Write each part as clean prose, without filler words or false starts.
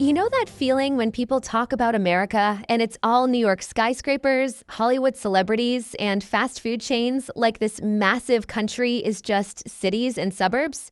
You know that feeling when people talk about America and it's all New York skyscrapers, Hollywood celebrities, and fast food chains, like this massive country is just cities and suburbs?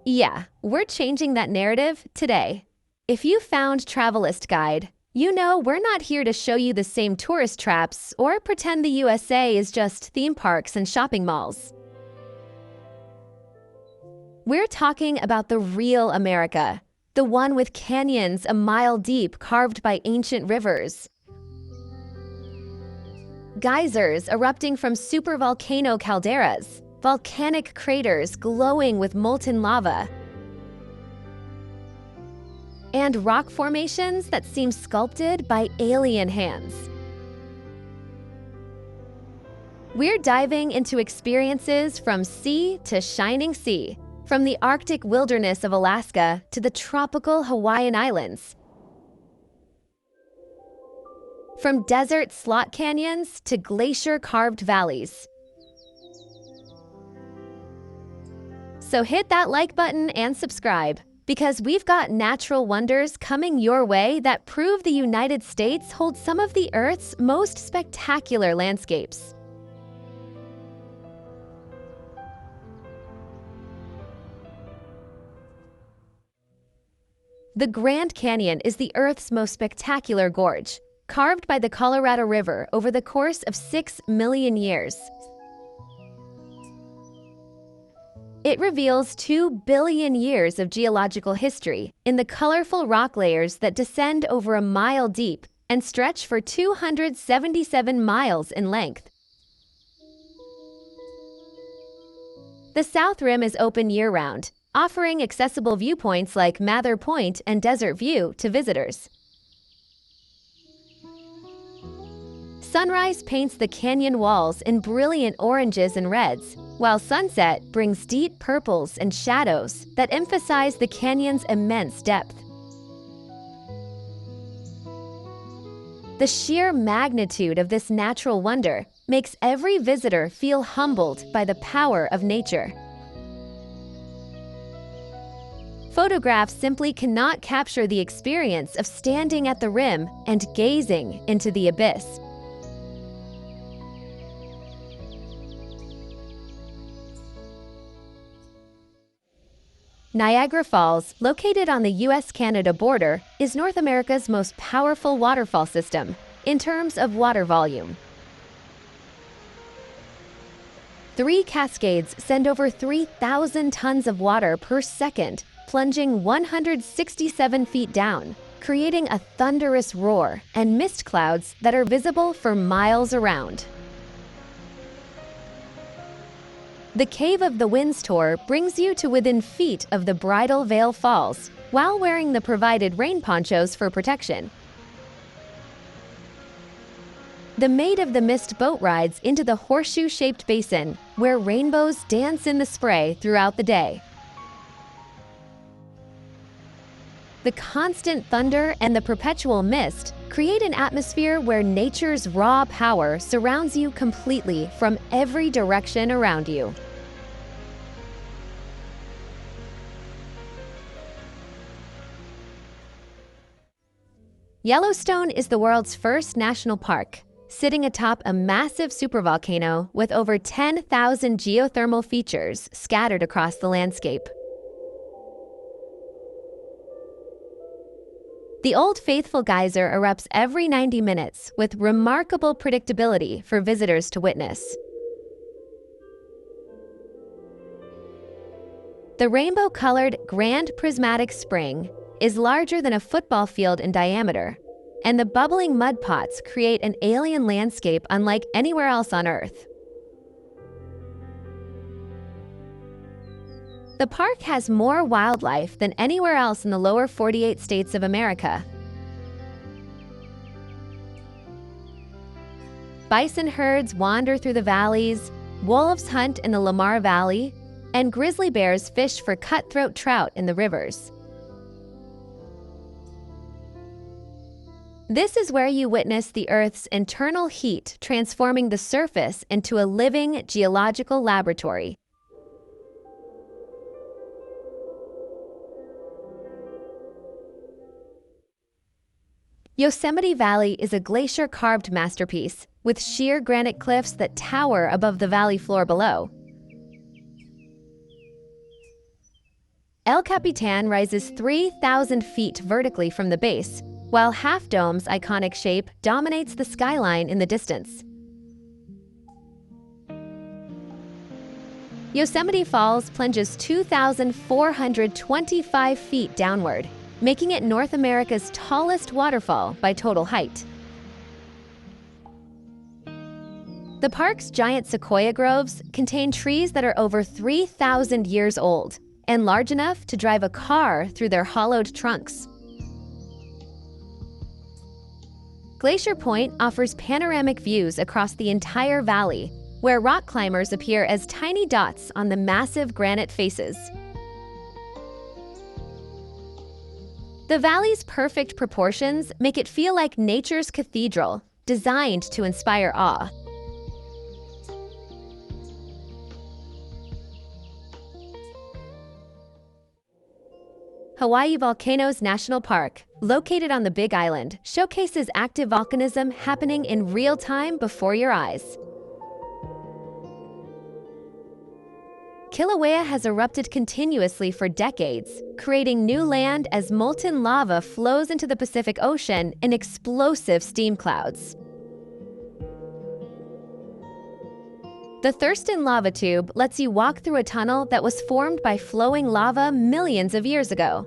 Yeah, we're changing that narrative today. If you found Travelist Guide, you know we're not here to show you the same tourist traps or pretend the USA is just theme parks and shopping malls. We're talking about the real America, the one with canyons a mile deep carved by ancient rivers, geysers erupting from supervolcano calderas, volcanic craters glowing with molten lava, and rock formations that seem sculpted by alien hands. We're diving into experiences from sea to shining sea, from the Arctic wilderness of Alaska to the tropical Hawaiian Islands. From desert slot canyons to glacier-carved valleys. So hit that like button and subscribe, because we've got natural wonders coming your way that prove the United States holds some of the Earth's most spectacular landscapes. The Grand Canyon is the Earth's most spectacular gorge, carved by the Colorado River over the course of 6 million years. It reveals 2 billion years of geological history in the colorful rock layers that descend over a mile deep and stretch for 277 miles in length. The South Rim is open year-round, offering accessible viewpoints like Mather Point and Desert View to visitors. Sunrise paints the canyon walls in brilliant oranges and reds, while sunset brings deep purples and shadows that emphasize the canyon's immense depth. The sheer magnitude of this natural wonder makes every visitor feel humbled by the power of nature. Photographs simply cannot capture the experience of standing at the rim and gazing into the abyss. Niagara Falls, located on the US-Canada border, is North America's most powerful waterfall system in terms of water volume. 3 cascades send over 3,000 tons of water per second, plunging 167 feet down, creating a thunderous roar and mist clouds that are visible for miles around. The Cave of the Winds tour brings you to within feet of the Bridal Veil Falls while wearing the provided rain ponchos for protection. The Maid of the Mist boat rides into the horseshoe-shaped basin, where rainbows dance in the spray throughout the day. The constant thunder and the perpetual mist create an atmosphere where nature's raw power surrounds you completely from every direction around you. Yellowstone is the world's first national park, sitting atop a massive supervolcano with over 10,000 geothermal features scattered across the landscape. The Old Faithful geyser erupts every 90 minutes with remarkable predictability for visitors to witness. The rainbow-colored Grand Prismatic Spring is larger than a football field in diameter, and the bubbling mud pots create an alien landscape unlike anywhere else on Earth. The park has more wildlife than anywhere else in the lower 48 states of America. Bison herds wander through the valleys, wolves hunt in the Lamar Valley, and grizzly bears fish for cutthroat trout in the rivers. This is where you witness the Earth's internal heat transforming the surface into a living geological laboratory. Yosemite Valley is a glacier-carved masterpiece with sheer granite cliffs that tower above the valley floor below. El Capitan rises 3,000 feet vertically from the base, while Half Dome's iconic shape dominates the skyline in the distance. Yosemite Falls plunges 2,425 feet downward, making it North America's tallest waterfall by total height. The park's giant sequoia groves contain trees that are over 3,000 years old and large enough to drive a car through their hollowed trunks. Glacier Point offers panoramic views across the entire valley, where rock climbers appear as tiny dots on the massive granite faces. The valley's perfect proportions make it feel like nature's cathedral, designed to inspire awe. Hawaii Volcanoes National Park, located on the Big Island, showcases active volcanism happening in real time before your eyes. Kilauea has erupted continuously for decades, creating new land as molten lava flows into the Pacific Ocean in explosive steam clouds. The Thurston Lava Tube lets you walk through a tunnel that was formed by flowing lava millions of years ago.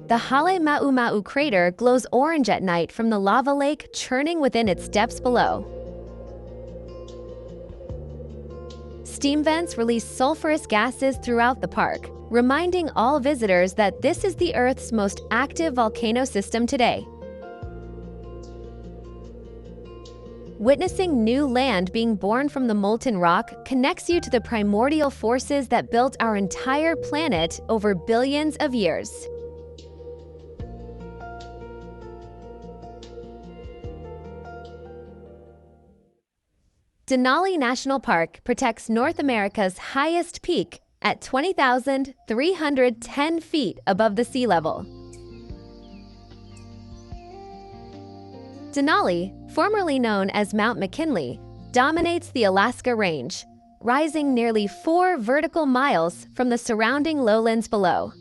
The Hale Ma'u crater glows orange at night from the lava lake churning within its depths below. Steam vents release sulfurous gases throughout the park, reminding all visitors that this is the Earth's most active volcano system today. Witnessing new land being born from the molten rock connects you to the primordial forces that built our entire planet over billions of years. Denali National Park protects North America's highest peak at 20,310 feet above the sea level. Denali, formerly known as Mount McKinley, dominates the Alaska Range, rising nearly 4 vertical miles from the surrounding lowlands below.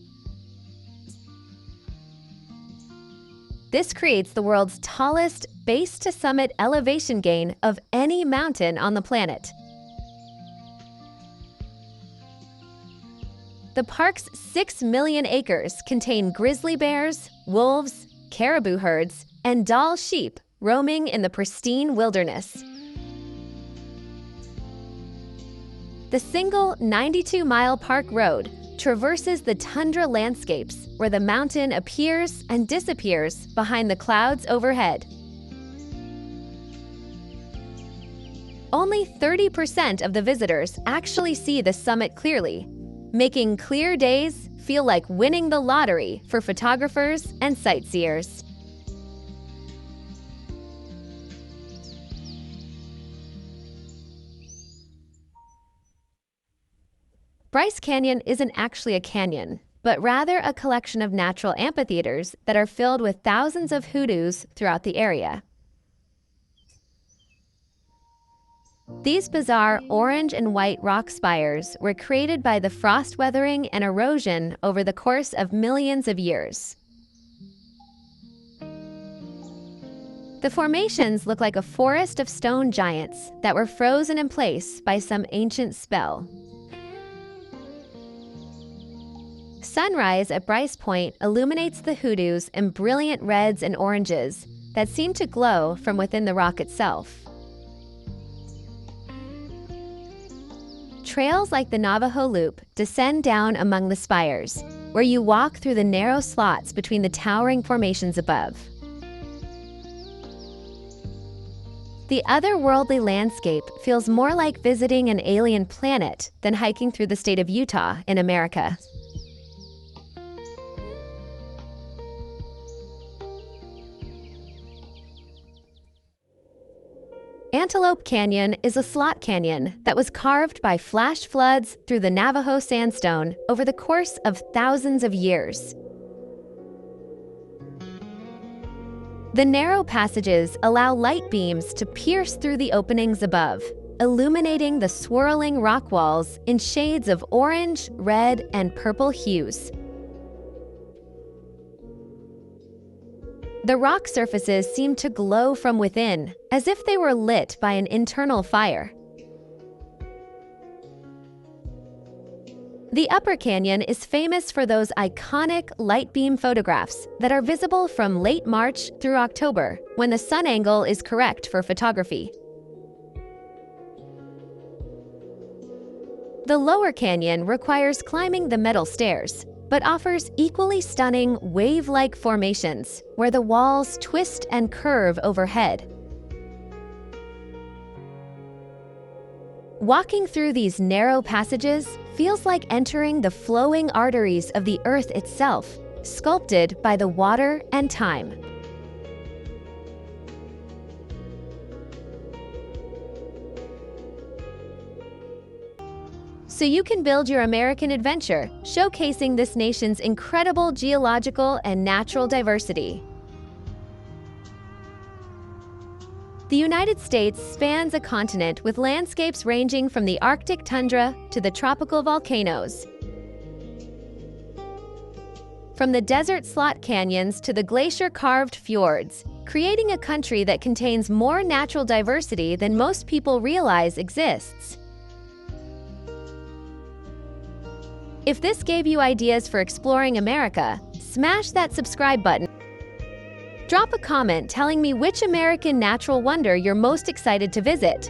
This creates the world's tallest base-to-summit elevation gain of any mountain on the planet. The park's 6 million acres contain grizzly bears, wolves, caribou herds, and Dall sheep roaming in the pristine wilderness. The single 92-mile park road traverses the tundra landscapes where the mountain appears and disappears behind the clouds overhead. Only 30% of the visitors actually see the summit clearly, making clear days feel like winning the lottery for photographers and sightseers. Bryce Canyon isn't actually a canyon, but rather a collection of natural amphitheaters that are filled with thousands of hoodoos throughout the area. These bizarre orange and white rock spires were created by the frost weathering and erosion over the course of millions of years. The formations look like a forest of stone giants that were frozen in place by some ancient spell. Sunrise at Bryce Point illuminates the hoodoos in brilliant reds and oranges that seem to glow from within the rock itself. Trails like the Navajo Loop descend down among the spires, where you walk through the narrow slots between the towering formations above. The otherworldly landscape feels more like visiting an alien planet than hiking through the state of Utah in America. Antelope Canyon is a slot canyon that was carved by flash floods through the Navajo sandstone over the course of thousands of years. The narrow passages allow light beams to pierce through the openings above, illuminating the swirling rock walls in shades of orange, red, and purple hues. The rock surfaces seem to glow from within, as if they were lit by an internal fire. The Upper Canyon is famous for those iconic light beam photographs that are visible from late March through October, when the sun angle is correct for photography. The Lower Canyon requires climbing the metal stairs, but offers equally stunning wave-like formations where the walls twist and curve overhead. Walking through these narrow passages feels like entering the flowing arteries of the earth itself, sculpted by the water and time. So you can build your American adventure, showcasing this nation's incredible geological and natural diversity. The United States spans a continent with landscapes ranging from the Arctic tundra to the tropical volcanoes. From the desert slot canyons to the glacier-carved fjords, creating a country that contains more natural diversity than most people realize exists. If this gave you ideas for exploring America, smash that subscribe button. Drop a comment telling me which American natural wonder you're most excited to visit.